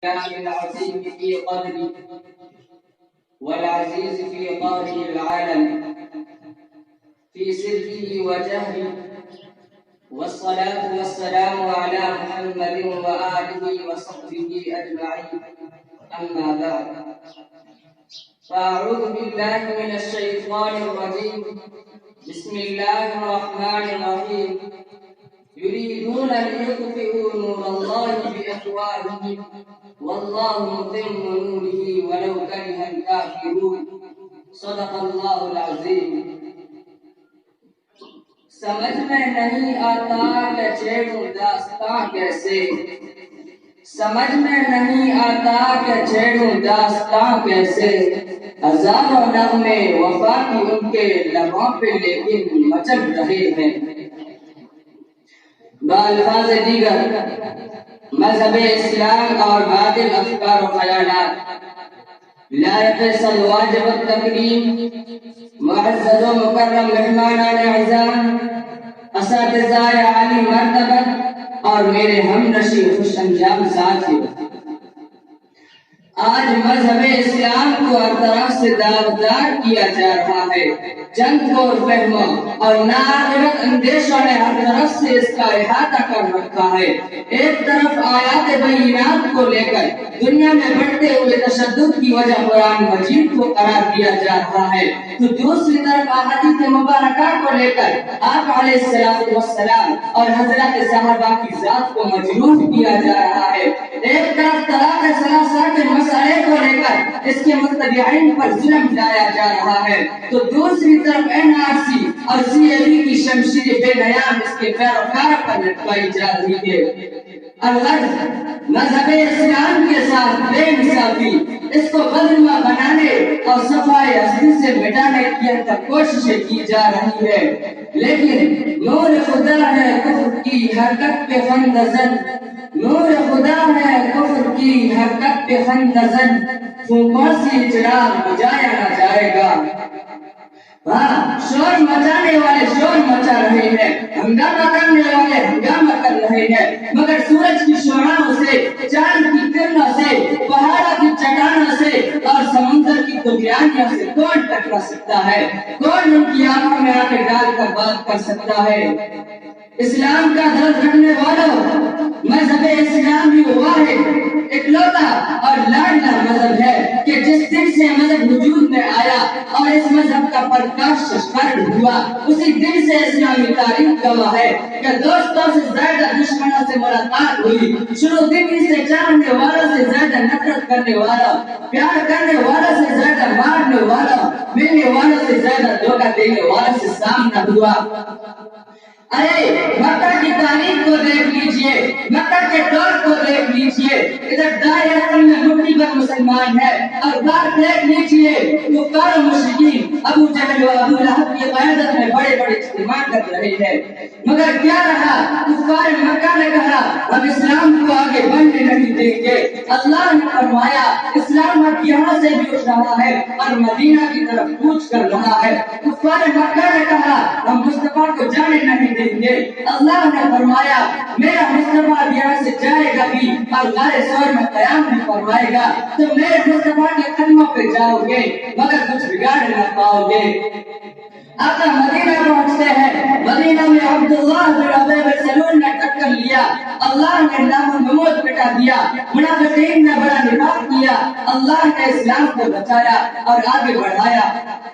العظيم في قدري والعزيز في قهره العالم في سره وجهره، والصلاة والسلام على محمد وآله وصحبه أجمعين. أما بعد، فأعوذ بالله من الشيطان الرجيم. بسم الله الرحمن الرحيم. يريدون ليطفئوا نور الله بأفواههم والله متم نوره ولو كره الكافرون. صدق اللہ العظیم. سمجھ میں نہیں آتا کہ چھیڑوں داستاں کیسے، سمجھ میں نہیں آتا کہ چھیڑوں داستاں کیسے، ہزاروں نغمے وفا کی ان کے لبوں پہ لیکن مچل رہے ہیں. بالفاظ دیگر، مذہب اسلام اور باطل افکار و خیالات، لائق واجب التکریم، معزز و مکرم مہمانان اعزام، اساتذہ عالی مرتبہ اور میرے ہم نشی خوش انجام ساتھیوں، آج مذہب اسلام کو ہر طرف سے داغدار کیا جا رہا ہے. چند غور فہموں اور ناعاقبت اندیشوں نے ہر طرف سے اس کا احاطہ کر رکھا ہے. ایک طرف آیات بینات کو لے کر دنیا میں بڑھتے ہوئے تشدد کی وجہ قرآن مجید کو قرار دیا جا رہا ہے، تو دوسری طرف احادیث مبارکہ کو لے کر آپ علیہ السلام اور حضرات صحابہ کی ذات کو مجروح کیا جا رہا ہے. ایک طرف طلاق ثلاثہ کے مسئلے کو لے کر اس کے متبعین پر ظلم ڈایا جا رہا ہے، تو دوسری طرف NRC اور CAB کی شمشیر بے نیام اس کے پیروکار پر لٹکائی جا رہی ہے. الغرض مذہب اسلام کے ساتھ بے انصافی، اس کو بدنما بنانے اور صفائے اصلی سے مٹانے کی کوششیں کی جا رہی ہے. لیکن نور خدا ہے کفر کی حرکت پہ خند زن، نور خدا ہے کفر کی حرکت پہ خند زن، پھونکوں سے چراغ بجایا نہ جائے گا. ہاں، شور مچانے والے شور مچا رہے ہیں، ہنگامہ کرنے والے ہنگامہ کر رہے ہیں، مگر سورج کی شعاعوں سے، چاند کی کرنوں سے، پہاڑوں کی چٹانوں سے اور سمندر کی طغیانیوں سے کون ٹکرا سکتا ہے؟ کون ان کی آنکھوں میں آنکھیں ڈال کر بات کر سکتا ہے؟ اسلام کا درد رکھنے والوں، مذہب اسلام ہی ہوا ہے اکلوتا اور لاڈلا مذہب ہے کہ جس دن سے مذہب وجود میں آیا اور اس مذہب کا پرکاش شرط ہوا، اسی دن سے اسلامی تاریخ گواہ ہے کہ دوستوں سے زیادہ دشمنوں سے ملاقات ہوئی. شروع دن سے چاہنے والوں سے زیادہ نفرت کرنے والا، پیار کرنے والوں سے زیادہ مارنے والا، ملنے والوں سے زیادہ دھوکہ دینے والوں سے سامنا ہوا. ارے مکہ کی تاریخ کو دیکھ لیجئے، مکہ کے دور کو دیکھ لیجئے. ادھر دائرہ میں مٹی پر مسلمان ہے اور بات دیکھ لیجئے کفار و مشرکین ابو جہل و ابو لہب کی قیادت میں بڑے بڑے اجتماع کر رہے ہیں. مگر کیا رہا؟ کفار مکہ نے کہا ہم اسلام کو آگے بڑھنے نہیں دیں گے. اللہ نے فرمایا اسلام اب یہاں سے بھی اٹھ رہا ہے اور مدینہ کی طرف کوچ کر رہا ہے. کفار مکہ نے کہا ہم مصطفیٰ کو جانے نہیں دیں گے. اللہ نے فرمایا میرا مصطفیٰ یہاں سے جائے گا بھی اور غار ثور میں قیام بھی فرمائے گا. تم میرے مصطفیٰ کے قدموں پہ جاؤ گے مگر کچھ بگاڑ نہ پاؤ گے. آقا مدینہ پہنچتے ہیں، مدینہ میں عبداللہ بن ابی بن سلول نے ٹکر لیا. اللہ نے نام و نمود مٹا دیا، منافقین نے بڑا نفاق کیا. اللہ نے اسلام کو بچایا اور آگے بڑھایا.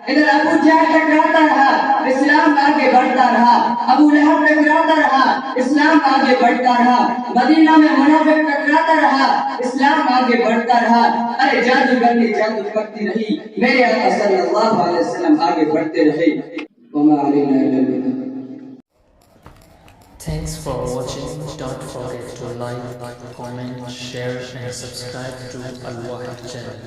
ادھر ابو جہل ٹکراتا رہا، اسلام آگے بڑھتا رہا. ابو لہب ٹکراتا رہا، اسلام آگے بڑھتا رہا. مدینہ میں منافق ٹکراتا رہا، اسلام آگے بڑھتا رہا. ارے جادوگرنی جادو کرتی رہی، میرے آقا صلی اللہ علیہ وسلم آگے بڑھتے رہے. وما علینا الا البلاغ. Thanks for watching. Don't forget to like, comment, share and subscribe to Al Wahid channel.